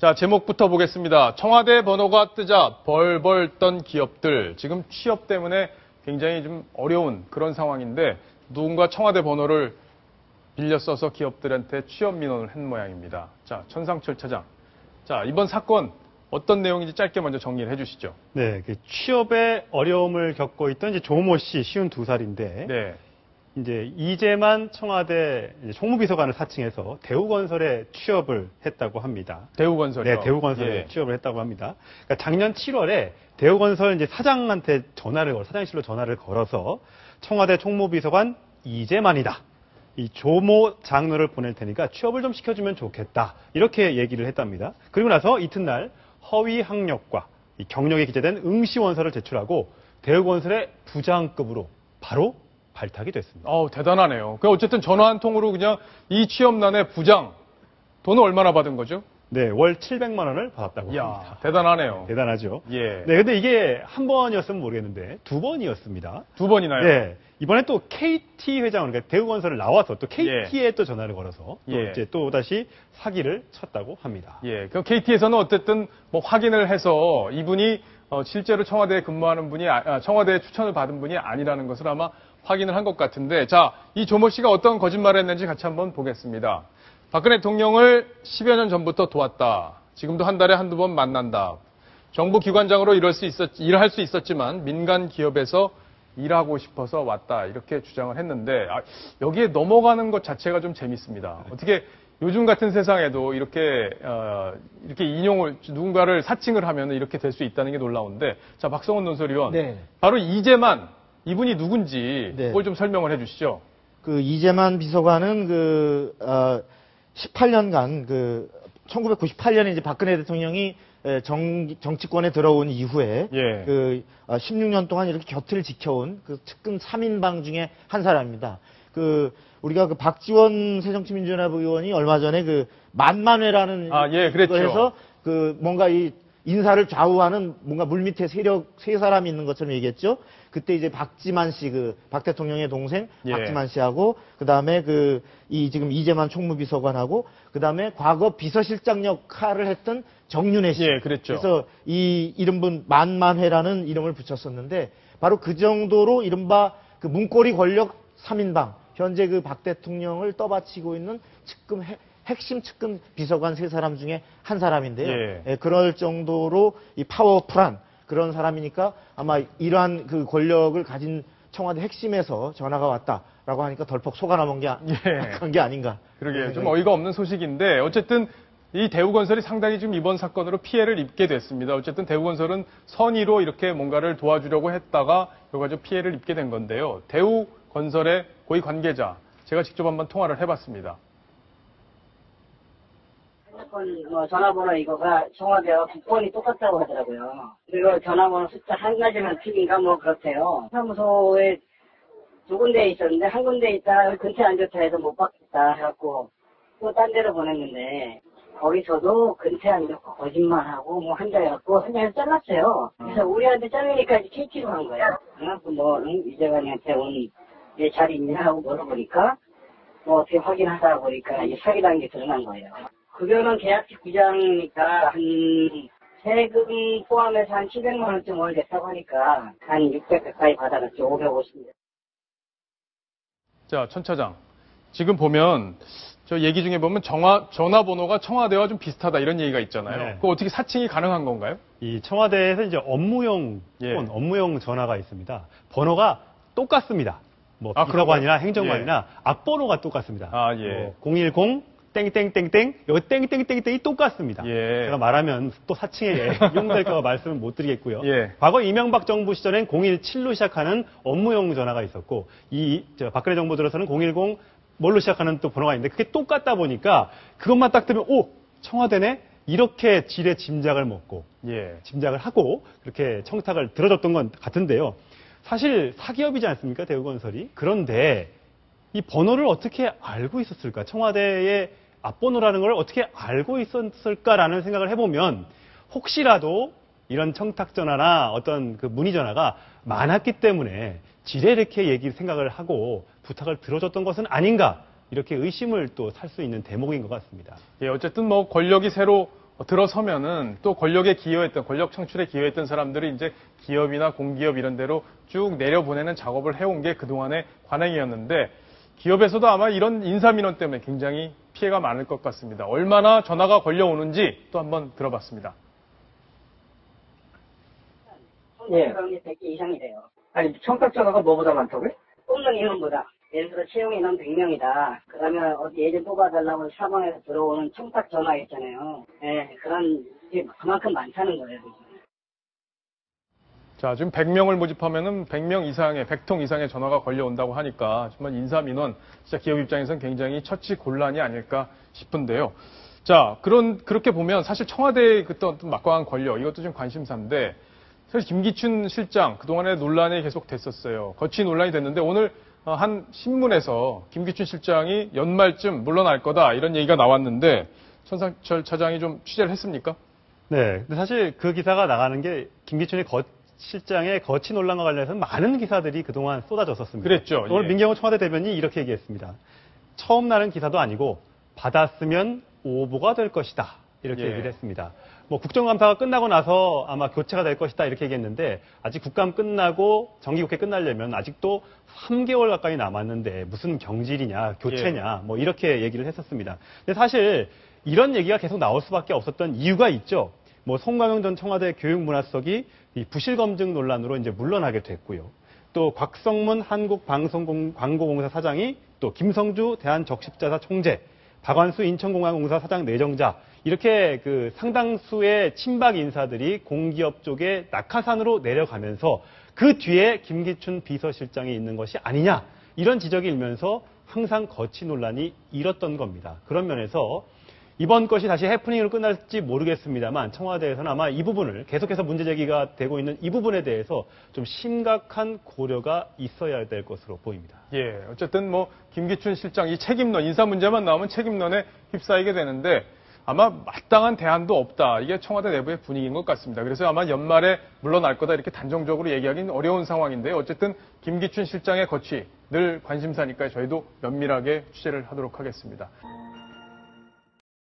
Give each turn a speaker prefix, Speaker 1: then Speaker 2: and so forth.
Speaker 1: 자, 제목부터 보겠습니다. 청와대 번호가 뜨자 벌벌 떤 기업들. 지금 취업 때문에 굉장히 좀 어려운 그런 상황인데 누군가 청와대 번호를 빌려 써서 기업들한테 취업 민원을 한 모양입니다. 자, 천상철 차장. 자, 이번 사건 어떤 내용인지 짧게 먼저 정리를 해주시죠.
Speaker 2: 네, 취업에 어려움을 겪고 있던 이제 조모 씨, 52살인데,
Speaker 1: 네.
Speaker 2: 이제 이재만 청와대 총무비서관을 사칭해서 대우건설에 취업을 했다고 합니다.
Speaker 1: 대우건설이요?
Speaker 2: 네, 대우건설에
Speaker 1: 예.
Speaker 2: 취업을 했다고 합니다. 그러니까 작년 7월에 대우건설 이제 사장한테 사장실로 전화를 걸어서 청와대 총무비서관 이재만이다. 이 조모 장로를 보낼 테니까 취업을 좀 시켜주면 좋겠다. 이렇게 얘기를 했답니다. 그리고 나서 이튿날 허위 학력과 이 경력이 기재된 응시원서를 제출하고 대우건설의 부장급으로 바로 발탁이 됐습니다.
Speaker 1: 대단하네요. 어쨌든 전화 한 통으로 그냥 이 취업난의 부장, 돈은 얼마나 받은 거죠?
Speaker 2: 네, 월 700만 원을 받았다고 합니다.
Speaker 1: 대단하네요.
Speaker 2: 대단하죠.
Speaker 1: 예.
Speaker 2: 네, 근데 이게 한 번이었으면 모르겠는데 두 번이었습니다.
Speaker 1: 두 번이나요?
Speaker 2: 네. 이번에 또 KT 회장, 그러니까 대우건설을 나와서 또 KT에 또 전화를 걸어서 또 이제 또 다시 사기를 쳤다고 합니다.
Speaker 1: 예. 그 KT에서는 어쨌든 뭐 확인을 해서 이분이 실제로 청와대에 근무하는 분이, 청와대에 추천을 받은 분이 아니라는 것을 아마 확인을 한 것 같은데, 자, 이 조모 씨가 어떤 거짓말을 했는지 같이 한번 보겠습니다. 박근혜 대통령을 10여 년 전부터 도왔다. 지금도 한 달에 한두 번 만난다. 정부 기관장으로 일할 수 있었지만 민간 기업에서 일하고 싶어서 왔다. 이렇게 주장을 했는데, 여기에 넘어가는 것 자체가 좀 재밌습니다. 어떻게 요즘 같은 세상에도 이렇게 인용을, 누군가를 사칭을 하면 이렇게 될 수 있다는 게 놀라운데, 자, 박성원 논설위원.
Speaker 3: 네.
Speaker 1: 바로 이재만, 이분이 누군지 그걸 좀 설명을 해 주시죠.
Speaker 3: 그 이재만 비서관은 18년간 1998년에 이제 박근혜 대통령이 정치권에 들어온 이후에 16년 동안 이렇게 곁을 지켜온 그 측근 3인방 중에 한 사람입니다. 우리가 박지원 새정치민주연합 의원이 얼마 전에 만만회라는
Speaker 1: 그랬죠.
Speaker 3: 거에서 뭔가 이 인사를 좌우하는 뭔가 물밑에 세력 세 사람이 있는 것처럼 얘기했죠. 그때 이제 박지만 씨, 박 대통령의 동생 박지만 씨하고 그다음에 지금 이재만 총무비서관하고 그다음에 과거 비서실장 역할을 했던 정윤회 씨.
Speaker 1: 그랬죠.
Speaker 3: 그래서 이 이름분 만만회라는 이름을 붙였었는데 바로 그 정도로 이른바 문고리 권력 3인방 현재 박 대통령을 떠받치고 있는 핵심 측근 비서관 세 사람 중에 한 사람인데요. 그럴 정도로 이 파워풀한 그런 사람이니까 아마 이러한 권력을 가진 청와대 핵심에서 전화가 왔다라고 하니까 덜컥 속아 넘은 게 아닌가.
Speaker 1: 그러게요. 좀 어이가 없는 소식인데 어쨌든 이 대우건설이 상당히 지금 이번 사건으로 피해를 입게 됐습니다. 어쨌든 대우건설은 선의로 이렇게 뭔가를 도와주려고 했다가 결과적으로 피해를 입게 된 건데요. 대우건설의 고위 관계자, 제가 직접 한번 통화를 해봤습니다.
Speaker 4: 핸드폰 전화번호 이거가 청와대와 국번이 똑같다고 하더라고요. 그리고 전화번호 숫자 한 가지만 틀린가 그렇대요. 사무소에 두 군데에 있었는데 한 군데에 있다가 여기 근처에 안 좋다 해서 못 받겠다 해갖고 또 딴 데로 보냈는데 거기서도 근처에 안 좋고 거짓말하고 한자해갖고 한 장에서 잘랐어요. 그래서 우리한테 잘리니까 이제 KT로 간 거예요. 그래갖고 이재관이한테 내 자리 있냐 하고 물어보니까 어떻게 확인하다 보니까 이제 사기당한 게 드러난 거예요. 급여는 계약직 부장이니까 세금 포함해서 한 700만 원쯤 월 냈다고 하니까 한 600 가까이 받아갔죠. 550.
Speaker 1: 자, 천 차장. 지금 보면 저 얘기 중에 보면 전화번호가 청와대와 좀 비슷하다 이런 얘기가 있잖아요.
Speaker 2: 네.
Speaker 1: 그거 어떻게 사칭이 가능한 건가요?
Speaker 2: 이 청와대에서 이제 업무용 업무용 전화가 있습니다. 번호가 똑같습니다. 비서관이나 행정관이나 앞번호가 똑같습니다. 010 땡땡땡땡, 여기 땡땡땡땡이 똑같습니다. 제가 말하면 또 사칭에 이용될까 봐 말씀을 못 드리겠고요. 과거 이명박 정부 시절엔 017로 시작하는 업무용 전화가 있었고, 박근혜 정부 들어서는 010 뭘로 시작하는 또 번호가 있는데, 그게 똑같다 보니까 그것만 딱 들으면, 청와대네? 이렇게 지레 짐작을 먹고, 짐작을 하고, 그렇게 청탁을 들어줬던 건 같은데요. 사실 사기업이지 않습니까? 대우건설이. 그런데 이 번호를 어떻게 알고 있었을까? 청와대의 앞번호라는 걸 어떻게 알고 있었을까라는 생각을 해보면 혹시라도 이런 청탁 전화나 어떤 문의 전화가 많았기 때문에 지레 이렇게 생각을 하고 부탁을 들어줬던 것은 아닌가 이렇게 의심을 또 살 수 있는 대목인 것 같습니다.
Speaker 1: 어쨌든 권력이 새로 들어서면은 또 권력에 기여했던, 권력 창출에 기여했던 사람들이 이제 기업이나 공기업 이런 데로 쭉 내려보내는 작업을 해온 게 그동안의 관행이었는데 기업에서도 아마 이런 인사민원 때문에 굉장히 피해가 많을 것 같습니다. 얼마나 전화가 걸려오는지 또 한번 들어봤습니다.
Speaker 4: 예. 그런 게 100개 이상이 돼요.
Speaker 5: 아니, 청탁 전화가 뭐보다 많다고요?
Speaker 4: 뽑는 인원보다. 예를 들어 채용 인원 100명이다. 그러면 어디 예전 뽑아달라고 사방에서 들어오는 청탁 전화 있잖아요. 예, 그만큼 많다는 거예요.
Speaker 1: 자, 지금 100명을 모집하면은 100명 이상의, 100통 이상의 전화가 걸려온다고 하니까 정말 인사민원, 진짜 기업 입장에서는 굉장히 처치곤란이 아닐까 싶은데요. 자, 그렇게 보면 사실 청와대의 어떤 막강한 권력, 이것도 좀 관심사인데 사실 김기춘 실장, 그동안에 논란이 계속 됐었어요. 거친 논란이 됐는데 오늘 한 신문에서 김기춘 실장이 연말쯤 물러날 거다 이런 얘기가 나왔는데 천상철 차장이 좀 취재를 했습니까?
Speaker 2: 네. 근데 사실 그 기사가 나가는 게 김기춘의 실장의 거취 논란과 관련해서 많은 기사들이 그동안 쏟아졌었습니다.
Speaker 1: 그랬죠.
Speaker 2: 오늘
Speaker 1: 예.
Speaker 2: 민경호 청와대 대변인이 이렇게 얘기했습니다. 처음 나는 기사도 아니고 받았으면 오보가 될 것이다. 이렇게
Speaker 1: 예.
Speaker 2: 얘기를 했습니다. 뭐 국정감사가 끝나고 나서 아마 교체가 될 것이다 이렇게 얘기했는데 아직 국감 끝나고 정기국회 끝나려면 아직도 3개월 가까이 남았는데 무슨 경질이냐 교체냐 뭐 이렇게 얘기를 했었습니다. 근데 사실 이런 얘기가 계속 나올 수밖에 없었던 이유가 있죠. 뭐 송광영 전 청와대 교육문화수석이 이 부실검증 논란으로 이제 물러나게 됐고요. 또 곽성문 한국광고공사 사장이 또 김성주 대한적십자사 총재, 박완수 인천공항공사 사장 내정자 이렇게 그 상당수의 친박 인사들이 공기업 쪽에 낙하산으로 내려가면서 그 뒤에 김기춘 비서실장이 있는 것이 아니냐 이런 지적이 일면서 항상 거취 논란이 일었던 겁니다. 그런 면에서 이번 것이 다시 해프닝으로 끝날지 모르겠습니다만 청와대에서는 아마 이 부분을 계속해서 문제 제기가 되고 있는 이 부분에 대해서 좀 심각한 고려가 있어야 될 것으로 보입니다.
Speaker 1: 예, 어쨌든 뭐 김기춘 실장 이 책임론, 인사 문제만 나오면 책임론에 휩싸이게 되는데 아마 마땅한 대안도 없다. 이게 청와대 내부의 분위기인 것 같습니다. 그래서 아마 연말에 물러날 거다 이렇게 단정적으로 얘기하기는 어려운 상황인데요. 어쨌든 김기춘 실장의 거취 늘 관심사니까 저희도 면밀하게 취재를 하도록 하겠습니다.